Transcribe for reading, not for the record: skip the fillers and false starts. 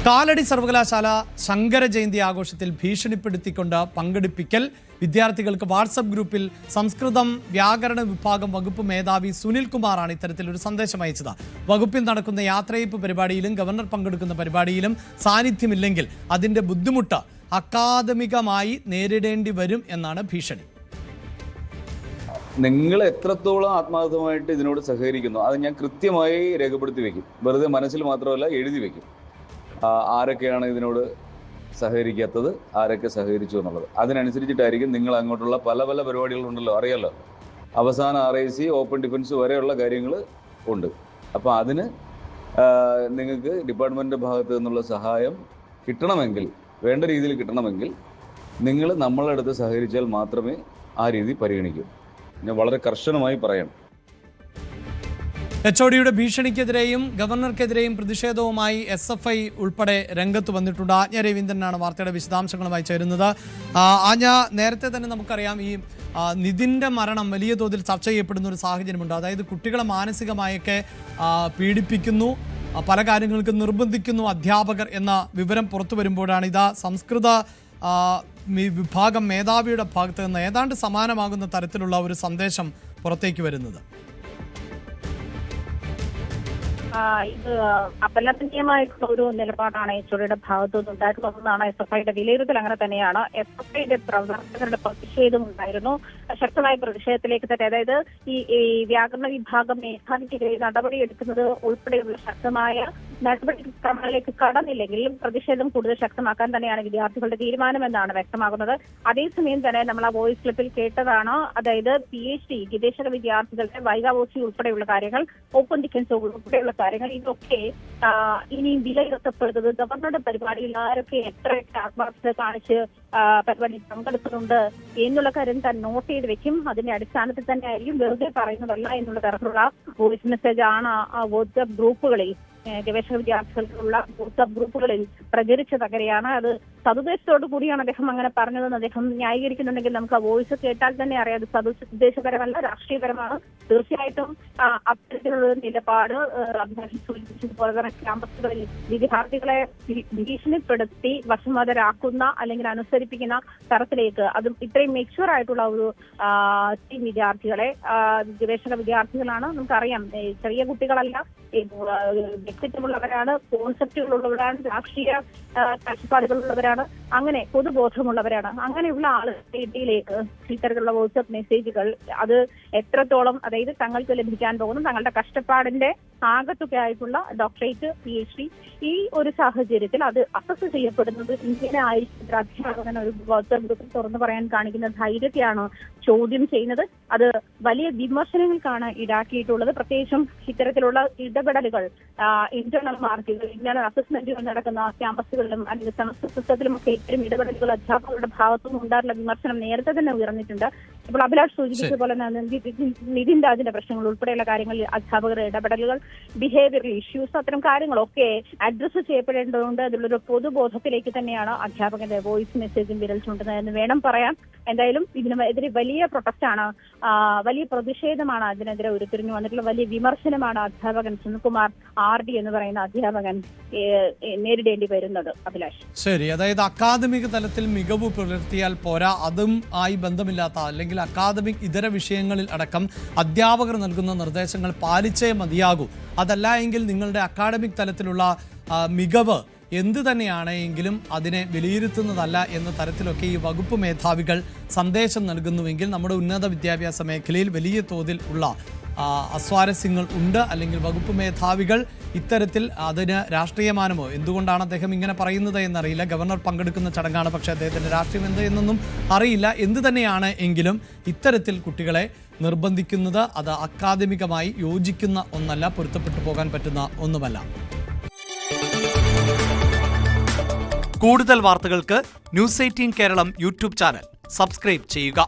കാലടി സർവകലാശാല ശങ്കര ജയന്തി ആഘോഷത്തിൽ ഭീഷണിപ്പെടുത്തിക്കൊണ്ട് പങ്കെടുപ്പിക്കൽ. വിദ്യാർത്ഥികൾക്ക് വാട്സപ്പ് ഗ്രൂപ്പിൽ സംസ്കൃതം വ്യാകരണ വിഭാഗം വകുപ്പ് മേധാവി സുനിൽ കുമാറാണ് ഇത്തരത്തിലൊരു സന്ദേശം അയച്ചത്. വകുപ്പിൽ നടക്കുന്ന യാത്രയയപ്പ് പരിപാടിയിലും ഗവർണർ പങ്കെടുക്കുന്ന പരിപാടിയിലും സാന്നിധ്യമില്ലെങ്കിൽ അതിന്റെ ബുദ്ധിമുട്ട് അക്കാദമികമായി നേരിടേണ്ടി വരും എന്നാണ് ഭീഷണി. നിങ്ങൾ എത്രത്തോളം ആത്മാർത്ഥമായിട്ട് ഇതിനോട് സഹകരിക്കുന്നു അത് ഞാൻ കൃത്യമായി രേഖപ്പെടുത്തി വെക്കും. വെറുതെ മനസ്സിൽ മാത്രമല്ല എഴുതി വെക്കും. ആരൊക്കെയാണ് ഇതിനോട് സഹകരിക്കാത്തത്, ആരൊക്കെ സഹകരിച്ചു എന്നുള്ളത്. അതിനനുസരിച്ചിട്ടായിരിക്കും നിങ്ങൾ അങ്ങോട്ടുള്ള പല പല പരിപാടികളുണ്ടല്ലോ, അറിയാലോ. അവസാന RIC ഓപ്പൺ ഡിഫൻസ് വരെയുള്ള കാര്യങ്ങൾ ഉണ്ട്. അപ്പോൾ അതിന് നിങ്ങൾക്ക് ഡിപ്പാർട്ട്മെൻറ്റിൻ്റെ ഭാഗത്ത് നിന്നുള്ള സഹായം കിട്ടണമെങ്കിൽ, വേണ്ട രീതിയിൽ കിട്ടണമെങ്കിൽ നിങ്ങൾ നമ്മളുടെ അടുത്ത് സഹകരിച്ചാൽ മാത്രമേ ആ രീതി പരിഗണിക്കൂ. ഞാൻ വളരെ കർശനമായി പറയണം. HODയുടെ ഭീഷണിക്കെതിരെയും ഗവർണർക്കെതിരെയും പ്രതിഷേധവുമായി SFI ഉൾപ്പെടെ രംഗത്ത് വന്നിട്ടുണ്ട്. ആജ്ഞ രവീന്ദ്രനാണ് വാർത്തയുടെ വിശദാംശങ്ങളുമായി ചേരുന്നത്. ആജ്ഞ, നേരത്തെ തന്നെ നമുക്കറിയാം ഈ നിതിൻ്റെ മരണം വലിയ തോതിൽ ചർച്ച ചെയ്യപ്പെടുന്ന ഒരു സാഹചര്യമുണ്ട്. അതായത് കുട്ടികളെ മാനസികമായൊക്കെ പീഡിപ്പിക്കുന്നു, പല കാര്യങ്ങൾക്ക് നിർബന്ധിക്കുന്നു അധ്യാപകർ എന്ന വിവരം പുറത്തു വരുമ്പോഴാണ് ഇതാ സംസ്കൃത വിഭാഗം മേധാവിയുടെ ഭാഗത്ത് നിന്ന് ഏതാണ്ട് സമാനമാകുന്ന തരത്തിലുള്ള ഒരു സന്ദേശം പുറത്തേക്ക് വരുന്നത്. ഇത് അപലപനീയമായിട്ടുള്ള ഒരു നിലപാടാണ് HODയുടെ ഭാഗത്തു നിന്നുണ്ടായിട്ടുള്ളതെന്നാണ് SFIയുടെ വിലയിരുത്തൽ. അങ്ങനെ തന്നെയാണ്. SFIയുടെ പ്രവർത്തകരുടെ പ്രതിഷേധം ഉണ്ടായിരുന്നു. ശക്തമായ പ്രതിഷേധത്തിലേക്ക് തന്നെ, അതായത് ഈ വ്യാകരണ വിഭാഗം മേധാവിക്കെതിരെ നടപടിയെടുക്കുന്നത് ഉൾപ്പെടെയുള്ള ശക്തമായ നടപടിക്രമങ്ങളിലേക്ക് കടന്നില്ലെങ്കിൽ പ്രതിഷേധം കൂടുതൽ ശക്തമാക്കാൻ തന്നെയാണ് വിദ്യാർത്ഥികളുടെ തീരുമാനമെന്നാണ് വ്യക്തമാകുന്നത്. അതേസമയം തന്നെ നമ്മൾ ആ വോയിസ് ക്ലിപ്പിൽ കേട്ടതാണ്, അതായത് PhD ഗവേഷക വിദ്യാർത്ഥികളുടെ വൈകാവോസി ഉൾപ്പെടെയുള്ള കാര്യങ്ങൾ, ഓപ്പൺ ഡിഫൻസ് ഉൾപ്പെടെയുള്ള കാര്യങ്ങൾ, ഇതൊക്കെ ഇനിയും വിലയിരുത്തപ്പെടുന്നത് ഗവർണറുടെ പരിപാടിയിൽ ആരൊക്കെ എത്രയൊക്കെ ആത്മാർത്ഥത കാണിച്ച് പരിപാടിയിൽ പങ്കെടുക്കുന്നുണ്ട് എന്നുള്ള കാര്യം താൻ നോട്ട് ചെയ്ത് വെക്കും. അതിന്റെ അടിസ്ഥാനത്തിൽ തന്നെ ആയിരിക്കും, വെറുതെ പറയുന്നതല്ല എന്നുള്ള തരത്തിലുള്ള വോയിസ് മെസ്സേജ് ആണ് വാട്സ്ആപ്പ് ഗ്രൂപ്പുകളിൽ, ഗവേഷക വിദ്യാർത്ഥികൾക്കുള്ള വാട്സ്ആപ്പ് ഗ്രൂപ്പുകളിൽ പ്രചരിച്ചത്. അങ്ങനെയാണ് അത് സതുദ്ദേശത്തോടു കൂടിയാണ് അദ്ദേഹം അങ്ങനെ പറഞ്ഞതെന്ന് അദ്ദേഹം ന്യായീകരിക്കുന്നുണ്ടെങ്കിൽ നമുക്ക് ആ വോയിസ് കേട്ടാൽ തന്നെ അറിയാം അത് സതുദ്ദേശപരമല്ല, രാഷ്ട്രീയപരമാണ്. തീർച്ചയായിട്ടും അത്തരത്തിലുള്ള നിലപാട് അഭിലാഷം സൂചിപ്പിച്ചതുപോലെ തന്നെ ക്യാമ്പസുകളിൽ വിദ്യാർത്ഥികളെ ഭീഷണിപ്പെടുത്തി വശംവദരാക്കുന്ന അല്ലെങ്കിൽ അനുസരിപ്പിക്കുന്ന തരത്തിലേക്ക്, അതും ഇത്രയും മെച്യൂർ ആയിട്ടുള്ള ഒരു ടീം വിദ്യാർത്ഥികളെ, ഗവേഷക വിദ്യാർത്ഥികളാണ്, നമുക്കറിയാം ചെറിയ കുട്ടികളല്ല, വ്യക്തിത്വമുള്ളവരാണ്, കോൺസെപ്റ്റുകളുള്ളവരാണ്, രാഷ്ട്രീയ കാഴ്ചപ്പാടുകളുള്ളവരാണ്, അങ്ങനെ പൊതുബോധമുള്ളവരാണ്. അങ്ങനെയുള്ള ആളുകളുടെ ഇടയിലേക്ക് ഇത്തരത്തിലുള്ള വാട്സ്ആപ്പ് മെസ്സേജുകൾ അത് എത്രത്തോളം, അതായത് തങ്ങൾക്ക് ലഭിക്കാൻ പോകുന്ന തങ്ങളുടെ കഷ്ടപ്പാടിന്റെ ആകത്തുകയായിട്ടുള്ള ഡോക്ടറേറ്റ്, PhD, ഈ ഒരു സാഹചര്യത്തിൽ അത് അസസ് ചെയ്യപ്പെടുന്നത് ഇങ്ങനെ ആയിരിക്കും. അധ്യാപകൻ ഒരു വാട്സ്ആപ്പ് ഗ്രൂപ്പിൽ തുറന്നു പറയാൻ കാണിക്കുന്ന ധൈര്യത്തെയാണ് ചോദ്യം ചെയ്യുന്നത്. അത് വലിയ വിമർശനങ്ങൾക്കാണ് ഈടാക്കിയിട്ടുള്ളത്. പ്രത്യേകിച്ചും ഇത്തരത്തിലുള്ള ഇടപെടലുകൾ, ഇന്റേണൽ മാർക്കുകൾ, ഇന്റേണൽ അസസ്മെന്റുകൾ നടക്കുന്ന ക്യാമ്പസുകളിലും അല്ലെങ്കിൽ സെമസ്റ്റർ സിസ്റ്റത്തിലും ഒക്കെ ഇത്തരം ഇടപെടലുകൾ അധ്യാപകരുടെ ഭാഗത്തുനിന്ന് ഉണ്ടായിട്ടുള്ള വിമർശനം നേരത്തെ തന്നെ ഉയർന്നിട്ടുണ്ട്. ഇപ്പോൾ അഭിലാഷ് സൂചിപ്പിച്ച പോലെ നിതിൻ രാജിന്റെ പ്രശ്നങ്ങൾ ഉൾപ്പെടെയുള്ള കാര്യങ്ങളിൽ അധ്യാപകരുടെ ഇടപെടലുകൾ, ബിഹേവിയറൽ ഇഷ്യൂസ്, അത്തരം കാര്യങ്ങളൊക്കെ അഡ്രസ്സ് ചെയ്യപ്പെടേണ്ടതുണ്ട്. അതിലൊരു പൊതുബോധത്തിലേക്ക് തന്നെയാണ് അധ്യാപകന്റെ വോയിസ് മെസ്സേജും വിരൽ ചൂണ്ടുന്നതെന്ന് വേണം പറയാൻ. എന്തായാലും ഇതിനെതിരെ വലിയ പ്രൊട്ടസ്റ്റാണ്, വലിയ പ്രതിഷേധമാണ് അതിനെതിരെ ഉരുത്തിരിഞ്ഞു വന്നിട്ടുള്ള വലിയ വിമർശനമാണ് അധ്യാപകൻ സുനിൽകുമാർ RD എന്ന് പറയുന്ന അധ്യാപകൻ നേരിടേണ്ടി വരുന്നത്. അഭിലാഷ്, ശരി, അതായത് അക്കാദമിക തലത്തിൽ മികവ് പുലർത്തിയാൽ പോരാ, അതും ആയി ബന്ധമില്ലാത്ത അല്ലെങ്കിൽ അക്കാദമിക് ഇതര വിഷയങ്ങളിൽ അടക്കം അധ്യാപകർ നൽകുന്ന നിർദ്ദേശങ്ങൾ പാലിച്ചേ മതിയാകൂ. അതല്ല എങ്കിൽ നിങ്ങളുടെ അക്കാദമിക് തലത്തിലുള്ള മികവ് എന്തു തന്നെയാണെങ്കിലും അതിനെ വിലയിരുത്തുന്നതല്ല എന്ന തരത്തിലൊക്കെ ഈ വകുപ്പ് മേധാവികൾ സന്ദേശം നൽകുന്നുവെങ്കിൽ നമ്മുടെ ഉന്നത വിദ്യാഭ്യാസ മേഖലയിൽ വലിയ തോതിൽ ഉള്ള അസ്വാരസ്യങ്ങൾ ഉണ്ട്. അല്ലെങ്കിൽ വകുപ്പ് മേധാവികൾ ഇത്തരത്തിൽ അതിന് രാഷ്ട്രീയമാനമോ, എന്തുകൊണ്ടാണ് അദ്ദേഹം ഇങ്ങനെ പറയുന്നത് എന്നറിയില്ല. ഗവർണർ പങ്കെടുക്കുന്ന ചടങ്ങാണ്, പക്ഷേ അദ്ദേഹത്തിൻ്റെ രാഷ്ട്രീയം എന്ത് എന്നൊന്നും അറിയില്ല. എന്തു തന്നെയാണ് എങ്കിലും ഇത്തരത്തിൽ കുട്ടികളെ നിർബന്ധിക്കുന്നത് അത് അക്കാദമികമായി യോജിക്കുന്ന ഒന്നല്ല, പൊരുത്തപ്പെട്ടു പോകാൻ പറ്റുന്ന ഒന്നുമല്ല. കൂടുതൽ വാർത്തകൾക്ക് News 18 Keralam YouTube channel subscribe ചെയ്യുക.